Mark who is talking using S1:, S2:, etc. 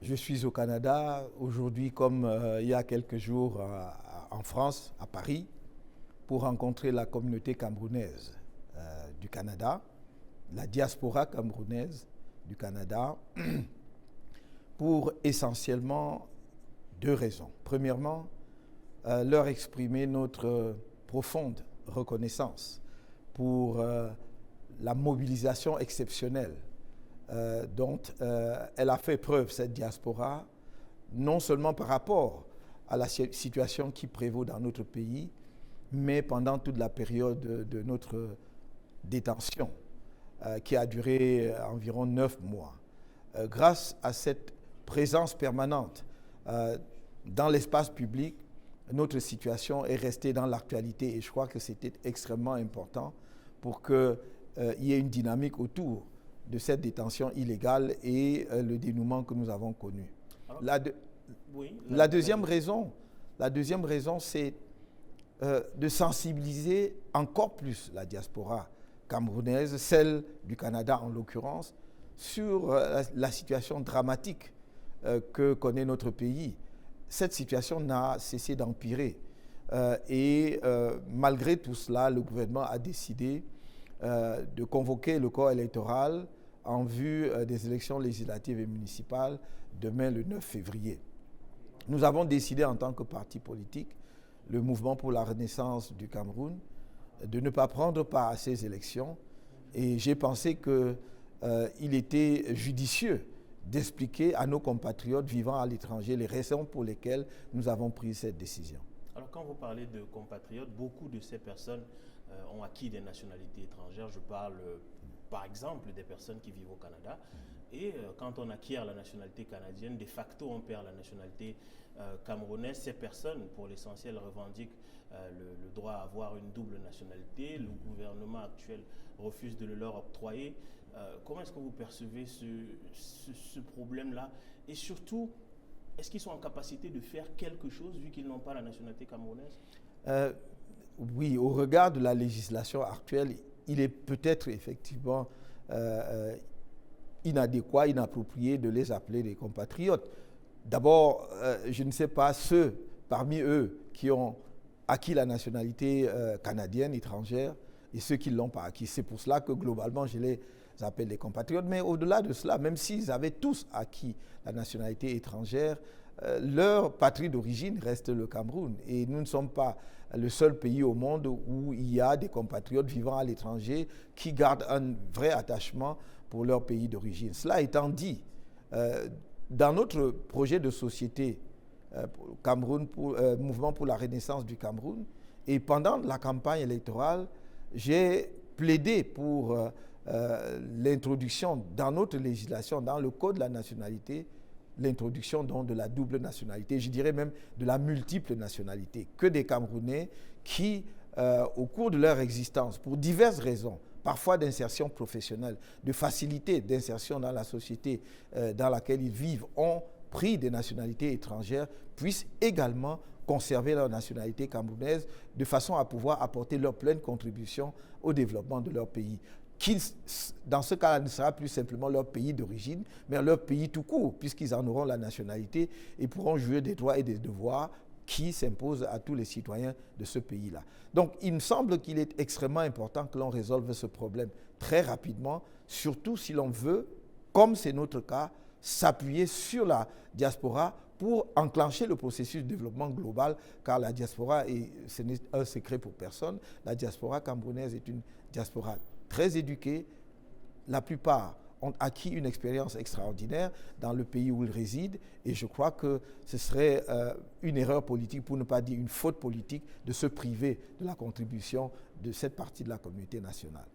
S1: Je suis au Canada aujourd'hui comme il y a quelques jours en France, à Paris, pour rencontrer la communauté camerounaise du Canada, la diaspora camerounaise du Canada, pour essentiellement deux raisons. Premièrement, leur exprimer notre profonde reconnaissance pour la mobilisation exceptionnelle dont elle a fait preuve, cette diaspora, non seulement par rapport à la situation qui prévaut dans notre pays, mais pendant toute la période de notre détention, qui a duré environ 9 mois. Grâce à cette présence permanente dans l'espace public, notre situation est restée dans l'actualité et je crois que c'était extrêmement important pour qu'il y ait une dynamique autour de cette détention illégale et le dénouement que nous avons connu. La deuxième raison, c'est de sensibiliser encore plus la diaspora camerounaise, celle du Canada en l'occurrence, sur la situation dramatique que connaît notre pays. Cette situation n'a cessé d'empirer et malgré tout cela, le gouvernement a décidé de convoquer le corps électoral en vue des élections législatives et municipales demain le 9 février. Nous avons décidé en tant que parti politique, le Mouvement pour la Renaissance du Cameroun, de ne pas prendre part à ces élections et j'ai pensé qu'il était judicieux d'expliquer à nos compatriotes vivant à l'étranger les raisons pour lesquelles nous avons pris cette décision.
S2: Alors quand vous parlez de compatriotes, beaucoup de ces personnes ont acquis des nationalités étrangères. Je parle par exemple des personnes qui vivent au Canada. Et quand on acquiert la nationalité canadienne, de facto on perd la nationalité camerounaise. Ces personnes, pour l'essentiel, revendiquent le droit à avoir une double nationalité. Le gouvernement actuel refuse de le leur octroyer. Comment est-ce que vous percevez ce problème-là? Et surtout, est-ce qu'ils sont en capacité de faire quelque chose vu qu'ils n'ont pas la nationalité camerounaise?
S1: Oui, au regard de la législation actuelle, il est peut-être effectivement inadéquat, inapproprié de les appeler des compatriotes. D'abord, je ne sais pas ceux parmi eux qui ont acquis la nationalité canadienne, étrangère, et ceux qui ne l'ont pas acquis. C'est pour cela que globalement, je les appelle des compatriotes. Mais au-delà de cela, même s'ils avaient tous acquis la nationalité étrangère, leur patrie d'origine reste le Cameroun. Et nous ne sommes pas le seul pays au monde où il y a des compatriotes vivant à l'étranger qui gardent un vrai attachement pour leur pays d'origine. Cela étant dit, dans notre projet de société, Cameroun Mouvement pour la Renaissance du Cameroun, et pendant la campagne électorale, j'ai plaidé pour l'introduction dans notre législation, dans le Code de la nationalité, l'introduction donc de la double nationalité, je dirais même de la multiple nationalité, que des Camerounais qui, au cours de leur existence, pour diverses raisons, parfois d'insertion professionnelle, de facilité d'insertion dans la société dans laquelle ils vivent, ont pris des nationalités étrangères, puissent également conserver leur nationalité camerounaise de façon à pouvoir apporter leur pleine contribution au développement de leur pays, qui, dans ce cas-là, ne sera plus simplement leur pays d'origine, mais leur pays tout court, puisqu'ils en auront la nationalité et pourront jouir des droits et des devoirs qui s'imposent à tous les citoyens de ce pays-là. Donc, il me semble qu'il est extrêmement important que l'on résolve ce problème très rapidement, surtout si l'on veut, comme c'est notre cas, s'appuyer sur la diaspora pour enclencher le processus de développement global, car la diaspora, et ce n'est un secret pour personne, la diaspora camerounaise est une diaspora très éduqués, la plupart ont acquis une expérience extraordinaire dans le pays où ils résident et je crois que ce serait une erreur politique, pour ne pas dire une faute politique, de se priver de la contribution de cette partie de la communauté nationale.